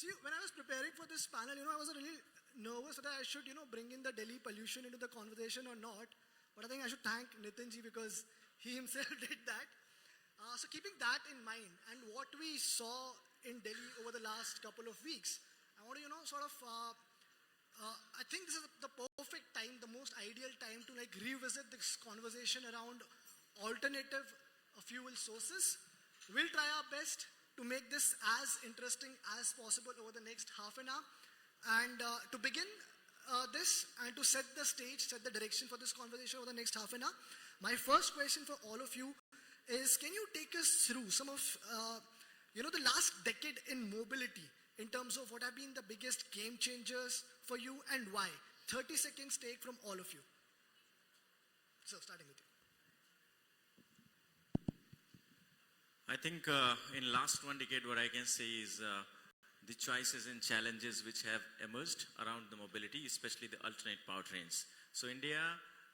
See, when I was preparing for this panel, I was really nervous that I should, bring in the Delhi pollution into the conversation or not. But I think I should thank Nitinji because he himself did that. So keeping that in mind and what we saw in Delhi over the last couple of weeks, I want to, I think this is the perfect time, the most ideal time to revisit this conversation around alternative fuel sources. We'll try our best to make this as interesting as possible over the next half an hour. And to begin this and to set the stage, set the direction for this conversation over the next half an hour, my first question for all of you is, can you take us through some of, the last decade in mobility in terms of what have been the biggest game changers for you and why? 30 seconds take from all of you. So, starting with you. I think in last one decade, what I can say is the choices and challenges which have emerged around the mobility, especially the alternate powertrains. So India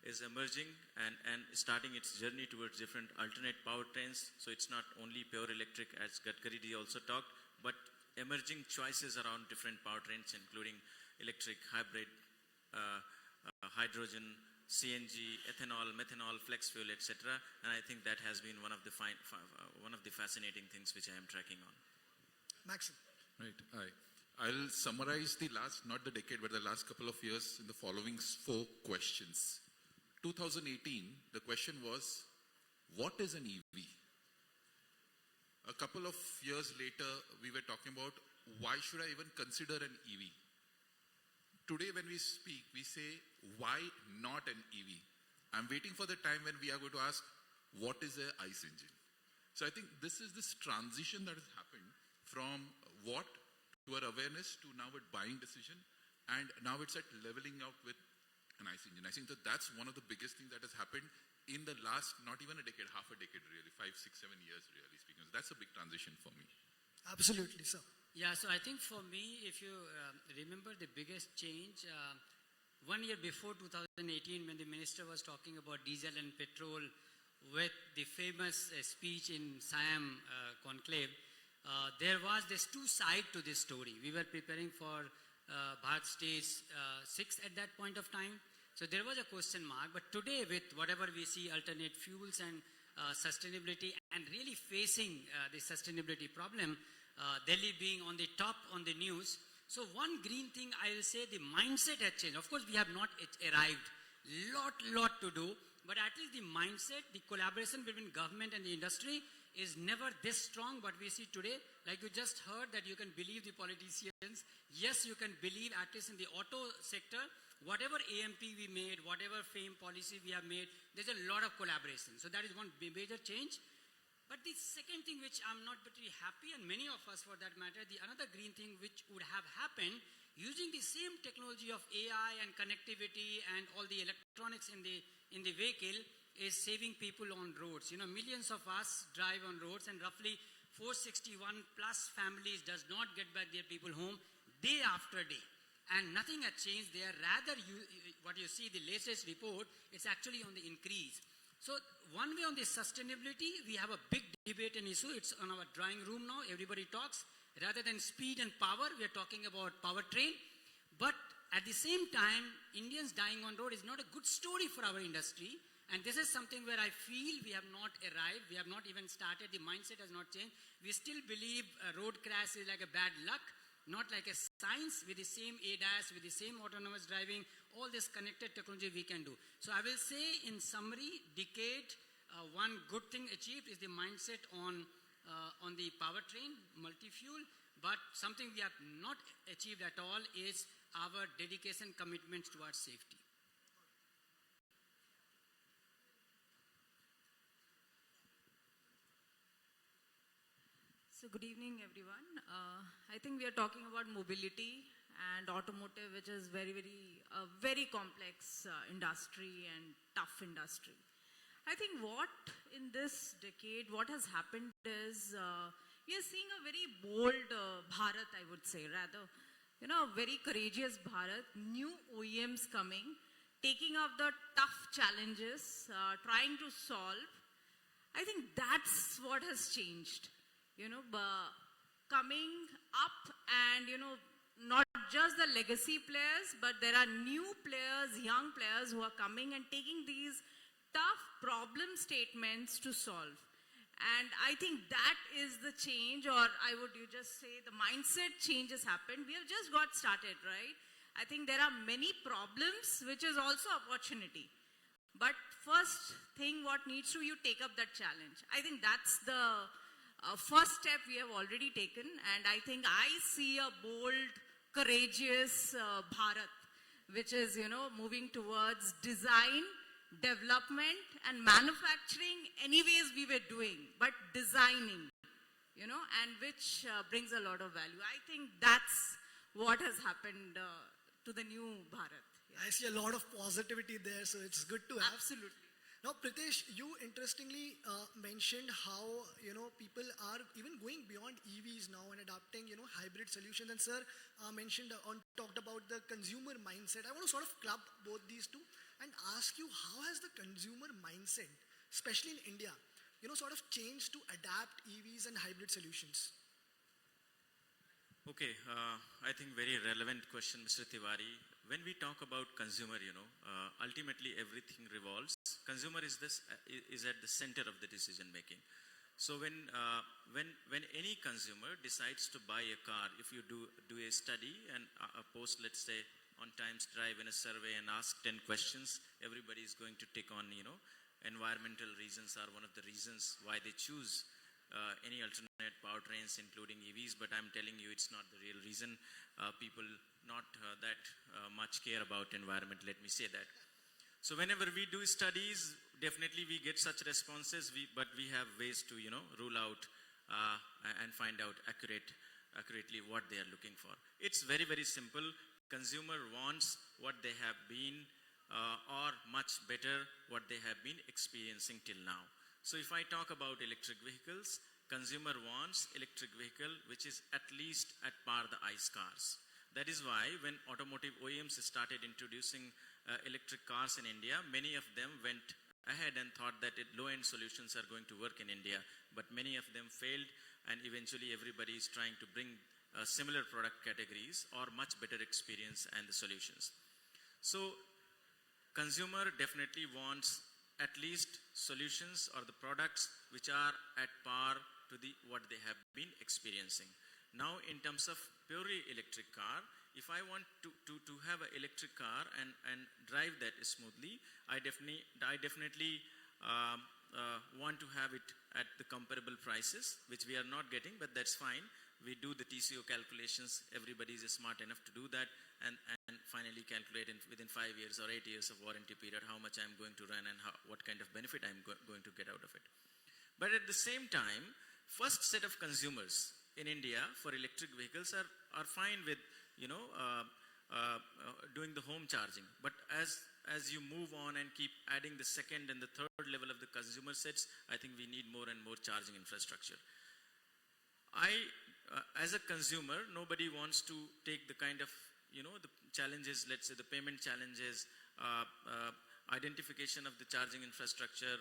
is emerging and starting its journey towards different alternate powertrains. So it's not only pure electric, as Gadkari also talked, but emerging choices around different powertrains, including electric, hybrid, hydrogen, CNG, ethanol, methanol, flex fuel, etc. And I think that has been one of the fascinating things which I am tracking on. Maxson. Right. I'll summarize the last, not the decade, but the last couple of years in the following 4 questions. 2018, the question was, what is an EV? A couple of years later, we were talking about, why should I even consider an EV? Today when we speak, we say, why not an EV? I'm waiting for the time when we are going to ask, what is an ICE engine? So I think this is this transition that has happened from what to our awareness to now a buying decision, and now it's at leveling out with an ICE engine. I think that's one of the biggest things that has happened in the last, not even a decade, half a decade really, 5, 6, 7 years really speaking. So that's a big transition for me. Absolutely, sir. Yeah, so I think for me, if you remember the biggest change, 1 year before 2018, when the minister was talking about diesel and petrol with the famous speech in Siam conclave, there was this 2 sides to this story. We were preparing for Bharat Stage 6 at that point of time. So there was a question mark. But today, with whatever we see, alternate fuels and sustainability, and really facing the sustainability problem, Delhi being on the top on the news. So one green thing I will say, the mindset has changed. Of course, we have not arrived. Lot to do. But at least the mindset, the collaboration between government and the industry is never this strong. What we see today, like you just heard, that you can believe the politicians. Yes, you can believe, at least in the auto sector, whatever AMP we made, whatever FAME policy we have made, there's a lot of collaboration. So that is one major change. But the second thing which I'm not particularly happy, and many of us for that matter, the another green thing which would have happened using the same technology of AI and connectivity and all the electronics in the vehicle is saving people on roads. Millions of us drive on roads, and roughly 461 plus families does not get back their people home day after day. And nothing has changed there. Rather, what you see, the latest report, it's actually on the increase. So one way on the sustainability, we have a big debate and issue. It's on our drawing room now. Everybody talks. Rather than speed and power, we are talking about powertrain. But at the same time, Indians dying on road is not a good story for our industry. And this is something where I feel we have not arrived. We have not even started. The mindset has not changed. We still believe a road crash is like a bad luck, not like a science. With the same ADAS, with the same autonomous driving, all this connected technology we can do. So I will say, in summary, decade, one good thing achieved is the mindset on the powertrain, multi-fuel. But something we have not achieved at all is our dedication, commitments towards safety. So good evening, everyone. I think we are talking about mobility and automotive, which is very complex industry and tough industry. I think what in this decade, what has happened is we are seeing a very bold Bharat, I would say, rather, a very courageous Bharat, new OEMs coming, taking up the tough challenges, trying to solve. I think that's what has changed. Coming up And, not just the legacy players, but there are new players, young players who are coming and taking these tough problem statements to solve. And I think that is the change, or you just say the mindset change has happened. We have just got started, right? I think there are many problems, which is also opportunity. But first thing, what needs to, you take up that challenge. I think that's the first step we have already taken. And I think I see a bold, courageous Bharat, which is, moving towards design, development and manufacturing anyways we were doing, but designing, and which brings a lot of value. I think that's what has happened to the new Bharat. Yeah. I see a lot of positivity there, so it's good to have. Absolutely. Now, Preetesh, you interestingly mentioned how, people are even going beyond EVs now and adopting, hybrid solutions. And sir talked about the consumer mindset. I want to sort of club both these two and ask you, how has the consumer mindset, especially in India, sort of changed to adapt EVs and hybrid solutions? Okay, I think very relevant question, Mr. Tiwari. When we talk about consumer, ultimately everything revolves. Consumer is at the center of the decision making. So when any consumer decides to buy a car, if you do a study and post, let's say, on Times Drive in a survey and ask 10 questions, everybody is going to take on, environmental reasons are one of the reasons why they choose any alternate powertrains, including EVs. But I'm telling you, it's not the real reason. People not that much care about environment, let me say that. So whenever we do studies, definitely we get such responses, but we have ways to, rule out and find out accurately what they are looking for. It's very, very simple. Consumer wants what they have been or much better what they have been experiencing till now. So if I talk about electric vehicles, consumer wants electric vehicle which is at least at par the ICE cars. That is why when automotive OEMs started introducing electric cars in India, many of them went ahead and thought that low-end solutions are going to work in India, but many of them failed, and eventually everybody is trying to bring similar product categories or much better experience and the solutions. So consumer definitely wants at least solutions or the products which are at par to what they have been experiencing. Now, in terms of purely electric car, if I want to have an electric car and drive that smoothly, I definitely want to have it at the comparable prices, which we are not getting, but that's fine. We do the TCO calculations. Everybody is smart enough to do that and finally calculate within 5 years or 8 years of warranty period how much I'm going to run and what kind of benefit I'm going to get out of it. But at the same time, first set of consumers in India for electric vehicles are fine with doing the home charging. But as you move on and keep adding the second and the third level of the consumer sets, I think we need more and more charging infrastructure. As a consumer, nobody wants to take the kind of the challenges, let's say the payment challenges, identification of the charging infrastructure,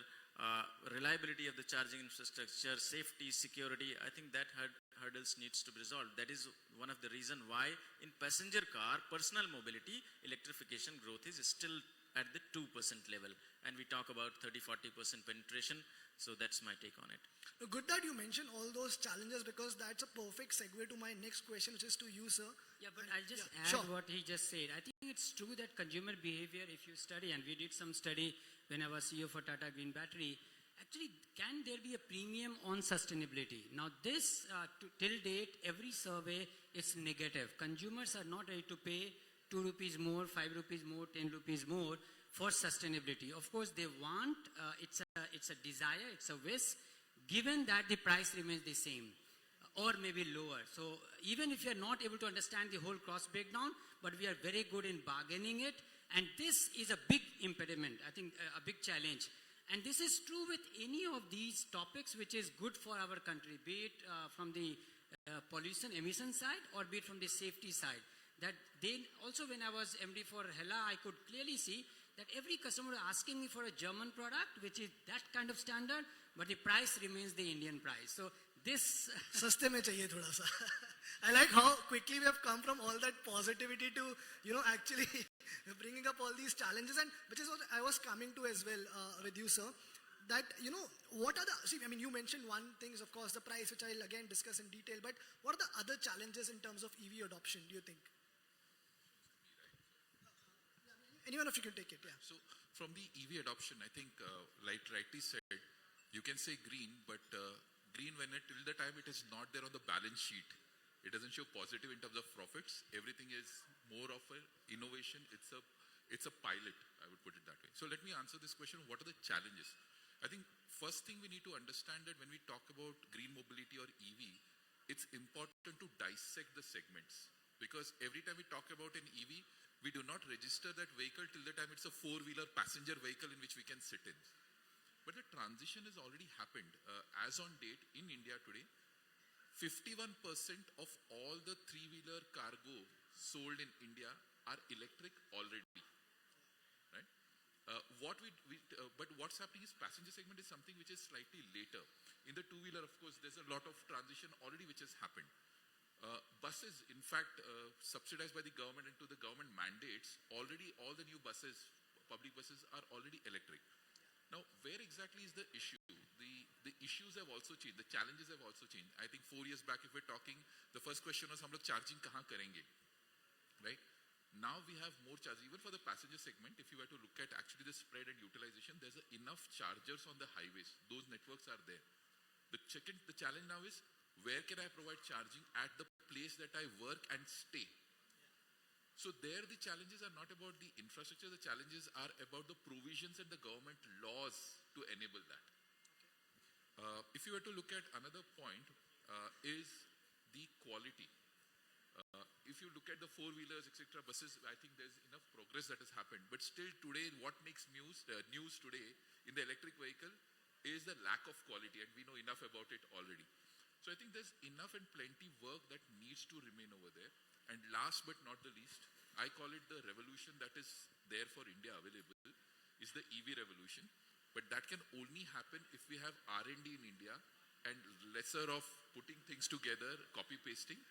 reliability of the charging infrastructure, safety, security. I think that hurdles needs to be resolved. That is one of the reasons why in passenger car, personal mobility, electrification growth is still at the 2% level. And we talk about 30-40% penetration. So that's my take on it. Good that you mentioned all those challenges, because that's a perfect segue to my next question, which is to you, sir. Yeah, but I'll just add what he just said. I think it's true that consumer behavior, if you study, and we did some study when I was CEO for Tata Green Battery, actually, can there be a premium on sustainability? Now, this, till date, every survey is negative. Consumers are not ready to pay 2 rupees more, 5 rupees more, 10 rupees more for sustainability. Of course, they want, it's a desire, it's a wish, given that the price remains the same or maybe lower. So even if you're not able to understand the whole cost breakdown, but we are very good in bargaining it. And this is a big impediment, I think a big challenge. And this is true with any of these topics which is good for our country, be it from the pollution emission side or be it from the safety side. That they also, when I was MD for Hella, I could clearly see that every customer asking me for a German product, which is that kind of standard, but the price remains the Indian price. So this सस्ते में चाहिए थोड़ा सा. I like how quickly we have come from all that positivity to, actually bringing up all these challenges, and which is what I was coming to as well with you, sir. That, what are you mentioned one thing is, of course, the price, which I'll again discuss in detail, but what are the other challenges in terms of EV adoption, do you think? Anyone of you can take it, yeah. So from the EV adoption, I think, like rightly said, you can say green, but green till the time it is not there on the balance sheet, it doesn't show positive in terms of profits. Everything is more of an innovation. It's a pilot, I would put it that way. So let me answer this question. What are the challenges? I think first thing we need to understand that when we talk about green mobility or EV, it's important to dissect the segments. Because every time we talk about an EV, we do not register that vehicle till the time it's a four-wheeler passenger vehicle in which we can sit in. But the transition has already happened. As on date, in India today, 51% of all the three-wheeler cargo sold in India are electric already. Right? But what's happening is passenger segment is something which is slightly later. In the two-wheeler, of course, there's a lot of transition already which has happened. Buses, in fact, subsidized by the government and to the government mandates, already all the new buses, public buses, are already electric. Now, where exactly is the issue? The issues have also changed. The challenges have also changed. I think 4 years back, if we're talking, the first question was, hum log charging kahan karenge? Right? Now we have more charging. Even for the passenger segment, if you were to look at actually the spread and utilization, there's enough chargers on the highways. Those networks are there. The challenge now is, where can I provide charging at the place that I work and stay? So there the challenges are not about the infrastructure, the challenges are about the provisions and the government laws to enable that. If you were to look at another point, is the quality. If you look at the four-wheelers, etc., buses, I think there's enough progress that has happened. But still today, what makes news today in the electric vehicle is the lack of quality, and we know enough about it already. So I think there's enough and plenty work that needs to remain over there. And last but not the least, I call it the revolution that is there for India available, is the EV revolution. But that can only happen if we have R&D in India and lesser of putting things together, copy-pasting,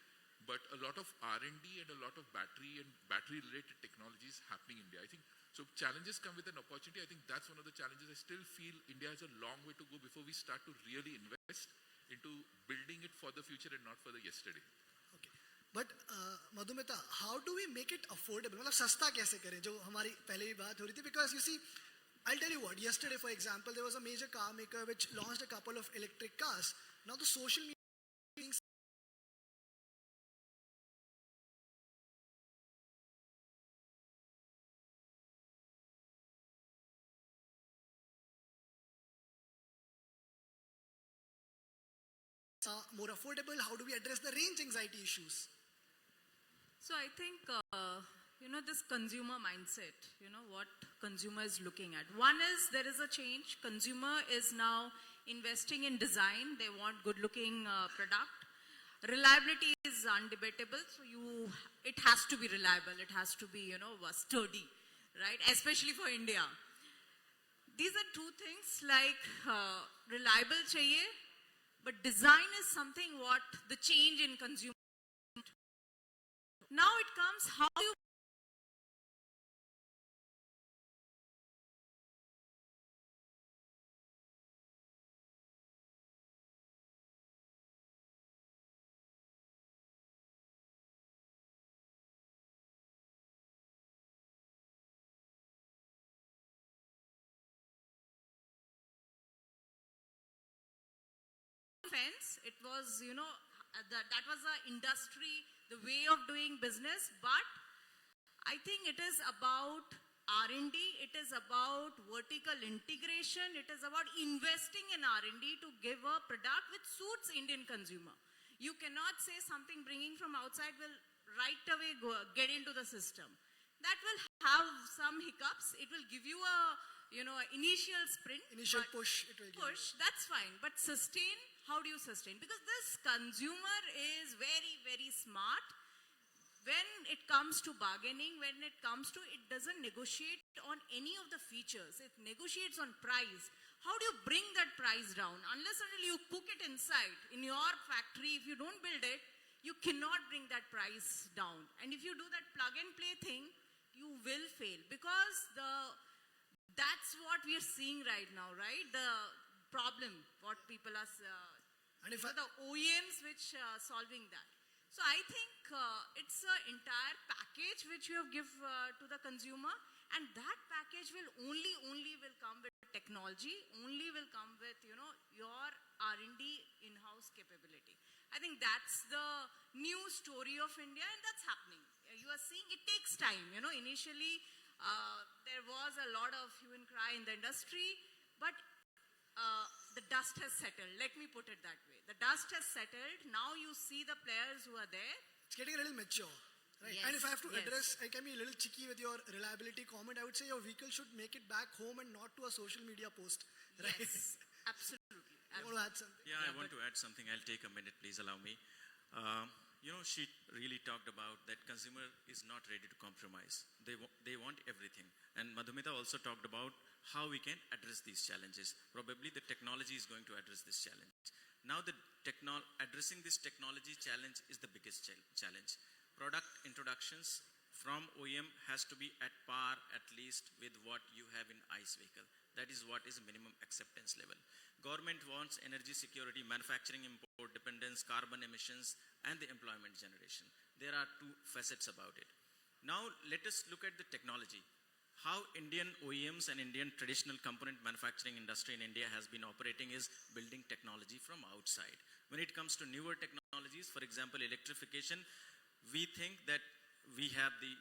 but a lot of R&D and a lot of battery-related technologies happening in India. I think, so challenges come with an opportunity. I think that's one of the challenges. I still feel India has a long way to go before we start to really invest into building it for the future and not for the yesterday. Okay. But Madhumita, how do we make it affordable? मतलब सस्ता कैसे करें? जो हमारी पहले भी बात हो रही थी. Because you see, I'll tell you what. Yesterday, for example, there was a major car maker which launched a couple of electric cars. Now the social media more affordable. How do we address the range anxiety issues? So I think, this consumer mindset, what consumer is looking at. One is there is a change. Consumer is now investing in design. They want good-looking product. Reliability is undebatable. So it has to be reliable. It has to be, sturdy, right? Especially for India. These are two things like reliable chahiye, but design is something what the change in consumer. Now it comes how you fence. It was, that was an industry, the way of doing business. But I think it is about R&D. It is about vertical integration. It is about investing in R&D to give a product which suits Indian consumer. You cannot say something bringing from outside will right away get into the system. That will have some hiccups. It will give you a, initial sprint. Initial push, it will give. Push, that's fine. But sustain, how do you sustain? Because this consumer is very, very smart. When it comes to bargaining, it doesn't negotiate on any of the features. It negotiates on price. how do you bring that price down? Unless until you cook it inside, in your factory, if you don't build it, you cannot bring that price down. And if you do that plug and play thing, you will fail. Because that's what we are seeing right now, right? The problem, what people are, And if the OEMs which solving that. So I think it's an entire package which you have give to the consumer, and that package will only will come with technology, only will come with, you know, your R&D in-house capability. I think that's the new story of India, and that's happening. You are seeing it takes time. You know, initially there was a lot of hue and cry in the industry, but the dust has settled. Let me put it that way. The dust has settled. Now you see the players who are there. it's getting a little mature. Right? Yes, And if I have to yes. address, I can be a little cheeky with your reliability comment. I would say your vehicle should make it back home and not to a social media post. Right? Yes, absolutely. You want to add something? Yeah, I want to add something. I'll take a minute, please allow me. She really talked about that consumer is not ready to compromise. They want everything. And Madhumita also talked about how we can address these challenges. Probably the technology is going to address this challenge. Now, addressing this technology challenge is the biggest challenge. Product introductions from OEM has to be at par at least with what you have in ICE vehicle. That is what is minimum acceptance level. Government wants energy security, manufacturing import dependence, carbon emissions, and the employment generation. There are two facets about it. Now, let us look at the technology. How Indian OEMs and Indian traditional component manufacturing industry in India has been operating is building technology from outside. When it comes to newer technologies, for example, electrification, we think that we have the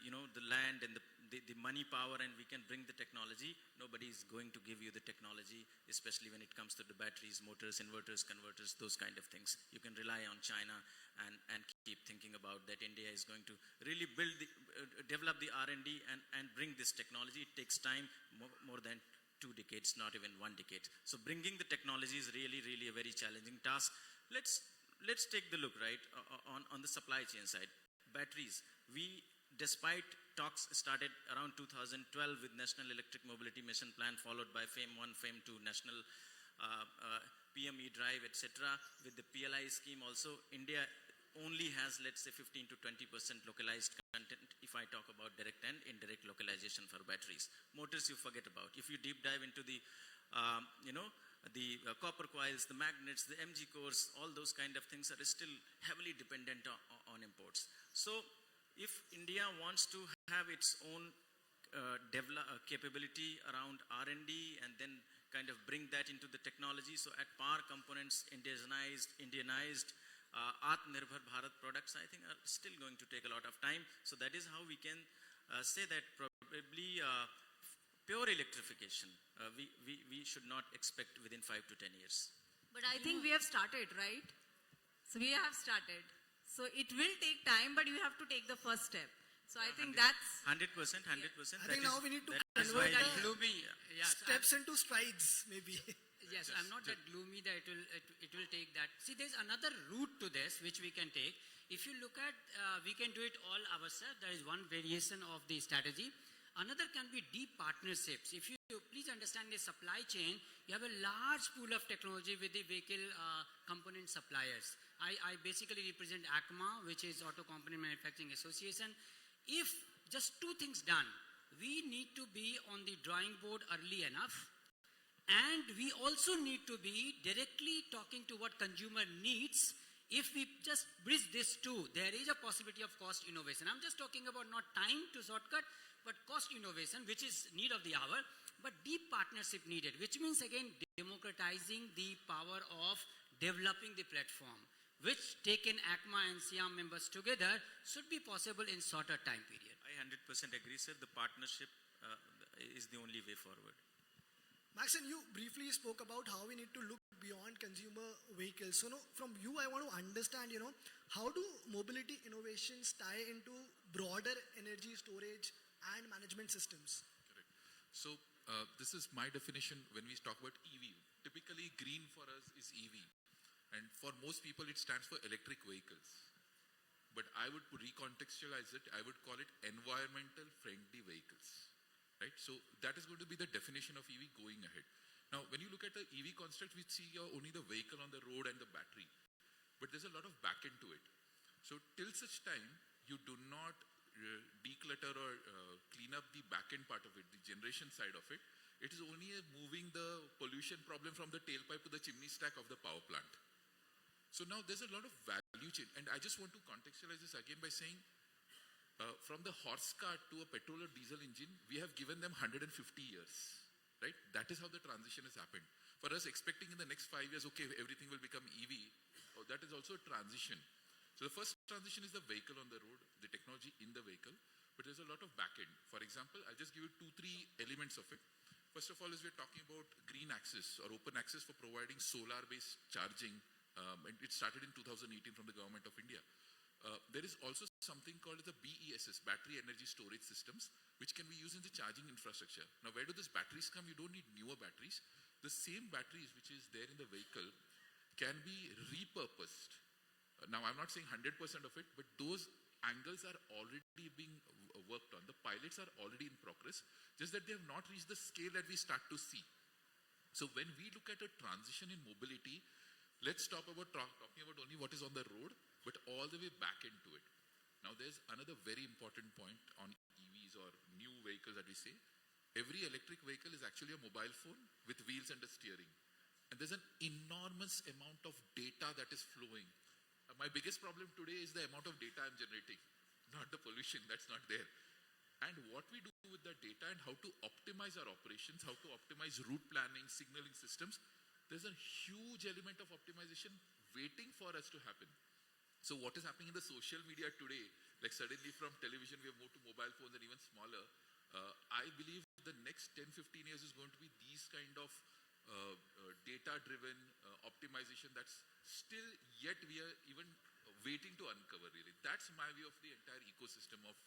land and the money power, and we can bring the technology. Nobody is going to give you the technology, especially when it comes to the batteries, motors, inverters, converters, those kind of things. You can rely on China and keep thinking about that India is going to really develop the R&D and bring this technology. It takes time, more than 2 decades, not even 1 decade. So bringing the technology is really, really a very challenging task. Let's take the look, right, on the supply chain side. Batteries, despite talks started around 2012 with National Electric Mobility Mission Plan, followed by FAME 1, FAME 2, National PME Drive, etc. With the PLI scheme also, India only has, let's say, 15 to 20% localized content if I talk about direct and indirect localization for batteries. Motors you forget about. If you deep dive into the copper coils, the magnets, the MG cores, all those kind of things are still heavily dependent on imports. So if India wants to have its own capability around R&D and then kind of bring that into the technology, so at par components, Indianized, Atmanirbhar Bharat products, I think are still going to take a lot of time. So that is how we can say that probably pure electrification, we should not expect within 5 to 10 years. But I think we have started, right? So we have started. So it will take time, but you have to take the first step. So I think that's 100%. I think now we need to that is convert why the gloomy. Yes, steps into strides, maybe. Yes, I'm not that gloomy that it will take that. See, there's another route to this which we can take. If you look at, we can do it all ourselves. There is one variation of the strategy. Another can be deep partnerships. If you please understand the supply chain, you have a large pool of technology with the vehicle component suppliers. I basically represent ACMA, which is Auto Component Manufacturing Association. If just 2 things done, we need to be on the drawing board early enough, and we also need to be directly talking to what consumer needs. If we just bridge this two, there is a possibility of cost innovation. I'm just talking about not time to shortcut, but cost innovation, which is need of the hour, but deep partnership needed, which means again democratizing the power of developing the platform, which taken ACMA and SIAM members together should be possible in shorter time period. I 100% agree, sir. The partnership is the only way forward. Maxson, you briefly spoke about how we need to look beyond consumer vehicles. So, from you, I want to understand, how do mobility innovations tie into broader energy storage and management systems? Correct. So, this is my definition when we talk about EV. Typically, green for us is EV. And for most people, it stands for electric vehicles. But I would recontextualize it. I would call it environmental friendly vehicles. Right? So that is going to be the definition of EV going ahead. Now, when you look at the EV construct, we see only the vehicle on the road and the battery. But there's a lot of back end to it. So till such time, you do not declutter or clean up the back end part of it, the generation side of it. It is only moving the pollution problem from the tailpipe to the chimney stack of the power plant. So now there's a lot of value chain. And I just want to contextualize this again by saying, from the horse cart to a petrol or diesel engine, we have given them 150 years, right? That is how the transition has happened. For us, expecting in the next 5 years, okay, everything will become EV, that is also a transition. So the first transition is the vehicle on the road, the technology in the vehicle, but there's a lot of back end. For example, I'll just give you 2-3 elements of it. First of all, is we're talking about green access or open access for providing solar-based charging. And it started in 2018 from the Government of India. There is also something called the BESS, Battery Energy Storage Systems, which can be used in the charging infrastructure. Now, where do these batteries come? You don't need newer batteries. The same batteries which is there in the vehicle can be repurposed. Now, I'm not saying 100% of it, but those angles are already being worked on. The pilots are already in progress, just that they have not reached the scale that we start to see. So when we look at a transition in mobility, let's stop about talking about only what is on the road, but all the way back into it. Now, there's another very important point on EVs or new vehicles that we say. Every electric vehicle is actually a mobile phone with wheels and a steering. And there's an enormous amount of data that is flowing. My biggest problem today is the amount of data I'm generating, not the pollution that's not there. And what we do with that data and how to optimize our operations, how to optimize route planning, signaling systems, there's a huge element of optimization waiting for us to happen. So what is happening in the social media today, like suddenly from television we have moved to mobile phones and even smaller, I believe the next 10-15 years is going to be these kind of data-driven optimization that's still yet we are even waiting to uncover really. That's my view of the entire ecosystem of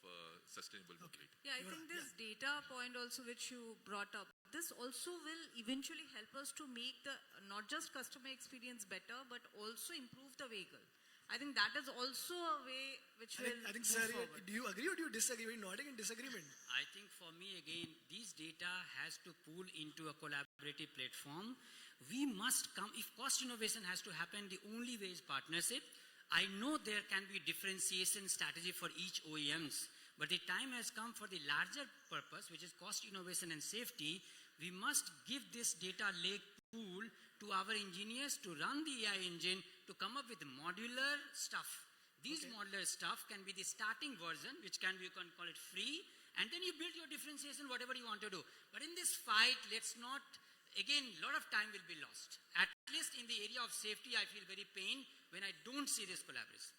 sustainable mobility. Yeah, I think this data point also which you brought up, this also will eventually help us to make the not just customer experience better, but also improve the vehicle. I think that is also a way which will I think, move sir, forward. do you agree or do you disagree? You're nodding in disagreement. I think for me, again, these data has to pool into a collaborative platform. We must come, if cost innovation has to happen, the only way is partnership. I know there can be differentiation strategy for each OEMs, but the time has come for the larger purpose, which is cost innovation and safety. We must give this data lake pool to our engineers to run the AI engine to come up with modular stuff. These modular stuff can be the starting version, which can be, you can call it free, and then you build your differentiation, whatever you want to do. But in this fight, let's not, again, a lot of time will be lost. At least in the area of safety, I feel very pained when I don't see this collaboration.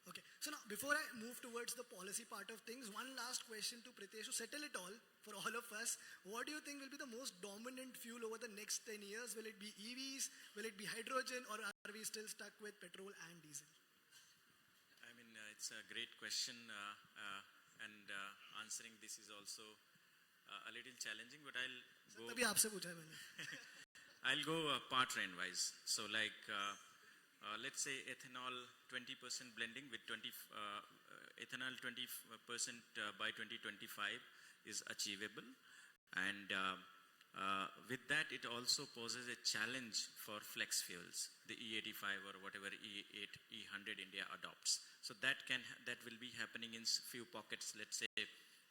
Okay, so now before I move towards the policy part of things, one last question to Preetesh to settle it all for all of us. What do you think will be the most dominant fuel over the next 10 years? Will it be EVs? Will it be hydrogen? Or are we still stuck with petrol and diesel? I mean, it's a great question, and answering this is also a little challenging, but तभी आपसे पूछा है मैंने. I'll go powertrain wise. So like, let's say ethanol 20% blending with ethanol 20% by 2025 is achievable. And with that, it also poses a challenge for flex fuels, the E85 or whatever E8, E100 India adopts. So that will be happening in few pockets, let's say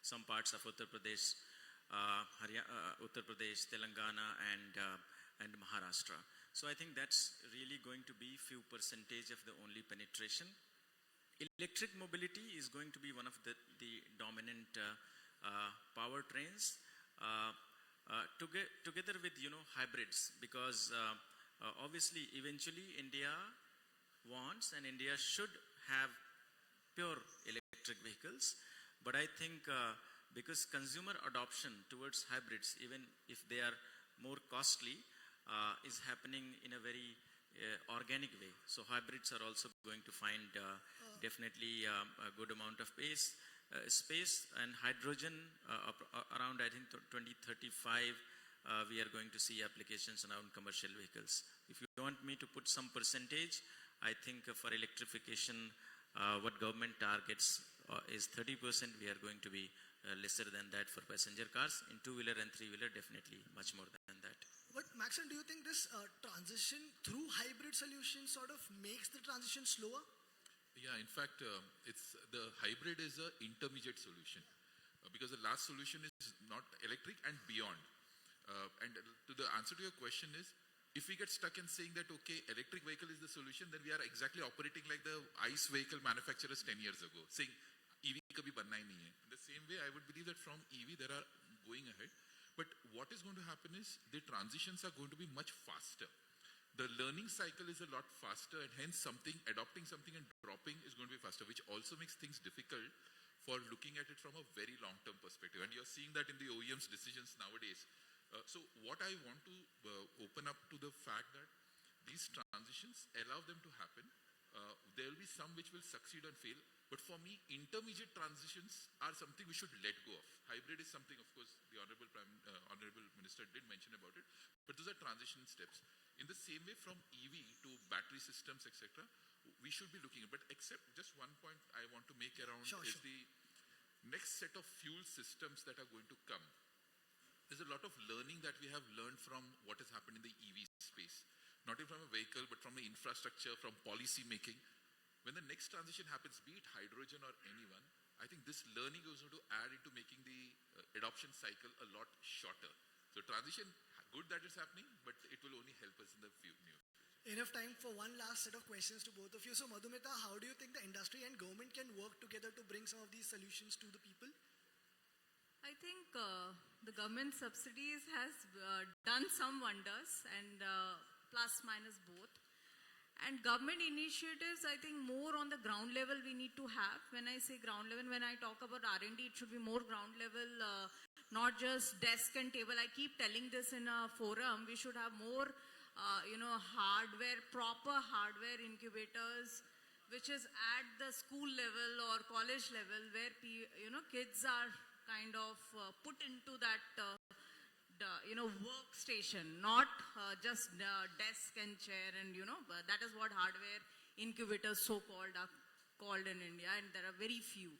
some parts of Uttar Pradesh, Telangana and Maharashtra. So I think that's really going to be few percentage of the only penetration. Electric mobility is going to be one of the dominant powertrains together with hybrids, because obviously eventually India wants and India should have pure electric vehicles, but I think because consumer adoption towards hybrids, even if they are more costly, is happening in a very organic way. So hybrids are also going to find definitely a good amount of space, and hydrogen around, I think, 2035, we are going to see applications around commercial vehicles. If you want me to put some percentage, I think for electrification, what government targets is 30%. We are going to be lesser than that for passenger cars. In two-wheeler and three-wheeler, definitely much more than that. But Maxson, do you think this transition through hybrid solutions sort of makes the transition slower? Yeah, in fact, it's the hybrid is an intermediate solution because the last solution is not electric and beyond. And to the answer to your question is, if we get stuck in saying that, okay, electric vehicle is the solution, then we are exactly operating like the ICE vehicle manufacturers 10 years ago, saying EV kabhi banna hi nahi hai. In the same way, I would believe that from EV, there are going ahead. But what is going to happen is the transitions are going to be much faster. The learning cycle is a lot faster, and hence adopting something and dropping is going to be faster, which also makes things difficult for looking at it from a very long-term perspective. And you're seeing that in the OEM's decisions nowadays. So what I want to open up to the fact that these transitions allow them to happen. There will be some which will succeed and fail. But for me, intermediate transitions are something we should let go of. Hybrid is something, of course, the Honorable Minister did mention about it. But those are transition steps. In the same way, from EV to battery systems, etc., we should be looking at. But except just one point I want to make around is the next set of fuel systems that are going to come. There's a lot of learning that we have learned from what has happened in the EV space. Not only from a vehicle, but from the infrastructure, from policy making. When the next transition happens, be it hydrogen or anyone, I think this learning is going to add into making the adoption cycle a lot shorter. So transition, good that is happening, but it will only help us in the future. Enough time for one last set of questions to both of you. So Madhumita, how do you think the industry and government can work together to bring some of these solutions to the people? I think the government subsidies has done some wonders, and plus minus both. And government initiatives, I think more on the ground level we need to have. When I say ground level, when I talk about R&D, it should be more ground level, not just desk and table. I keep telling this in a forum. We should have more, hardware, proper hardware incubators, which is at the school level or college level, where kids are kind of put into that workstation, not just desk and chair, and that is what hardware incubators so-called are called in India, and there are very few.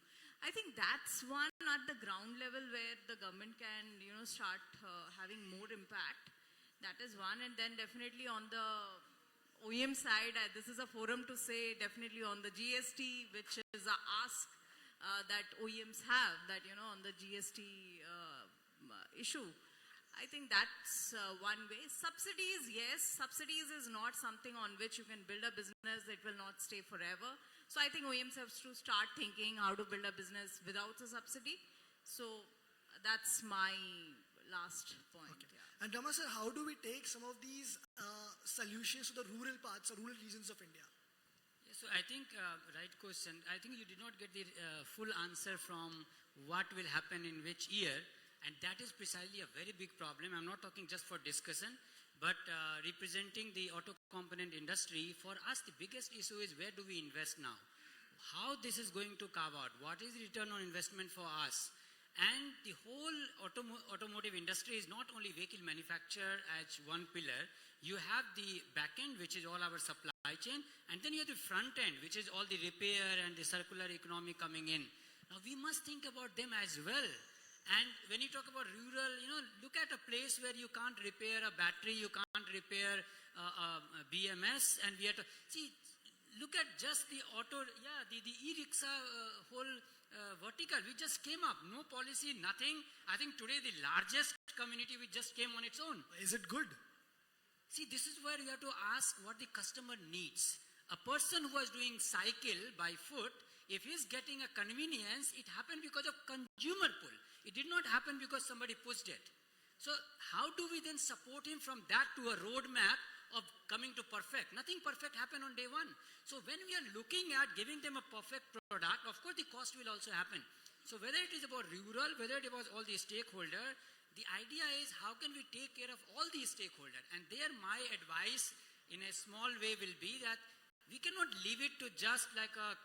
I think that's one at the ground level where the government can start having more impact. That is one. And then definitely on the OEM side, this is a forum to say definitely on the GST, which is a ask that OEMs have, that on the GST issue. I think that's one way. Subsidies, yes. Subsidies is not something on which you can build a business. It will not stay forever. So I think OEMs have to start thinking how to build a business without a subsidy. So that's my last point. Okay. Yeah. And Rama sir, how do we take some of these solutions to the rural parts or rural regions of India? So I think, right question. I think you did not get the full answer from what will happen in which year. And that is precisely a very big problem. I'm not talking just for discussion, but representing the auto component industry. For us, the biggest issue is where do we invest now? How this is going to carve out? What is the return on investment for us? And the whole automotive industry is not only vehicle manufacture as one pillar. You have the back end, which is all our supply chain, and then you have the front end, which is all the repair and the circular economy coming in. Now we must think about them as well. And when you talk about rural, look at a place where you can't repair a battery, you can't repair a BMS, and we have to see. Look at just the the e-rickshaw whole vertical. We just came up, no policy, nothing. I think today the largest community which just came on its own. Is it good? See, this is where you have to ask what the customer needs. A person who was doing cycle by foot, if he's getting a convenience, it happened because of consumer pull. It did not happen because somebody pushed it. So how do we then support him from that to a roadmap of coming to perfect? Nothing perfect happened on day one. So when we are looking at giving them a perfect product, of course the cost will also happen. So whether it is about rural, whether it was all the stakeholders, the idea is how can we take care of all these stakeholders? And there my advice in a small way will be that we cannot leave it to just like a,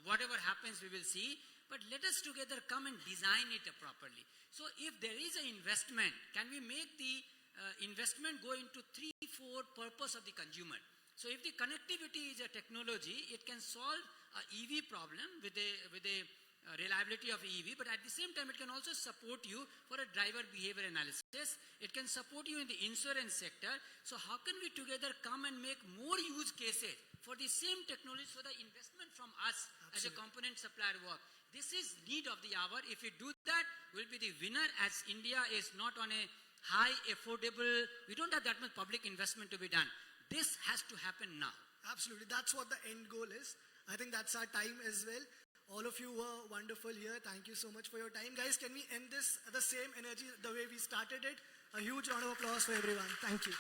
whatever happens we will see, but let us together come and design it properly. So if there is an investment, can we make the investment go into 3-4 purpose of the consumer? So if the connectivity is a technology, it can solve an EV problem with a reliability of EV, but at the same time, it can also support you for a driver behavior analysis. It can support you in the insurance sector. So how can we together come and make more use cases for the same technology so the investment from us as a component supplier work? This is need of the hour. If we do that, we'll be the winner, as India is not on a high, affordable, we don't have that much public investment to be done. This has to happen now. Absolutely. That's what the end goal is. I think that's our time as well. All of you were wonderful here. Thank you so much for your time. Guys, can we end this at the same energy the way we started it? A huge round of applause for everyone. Thank you.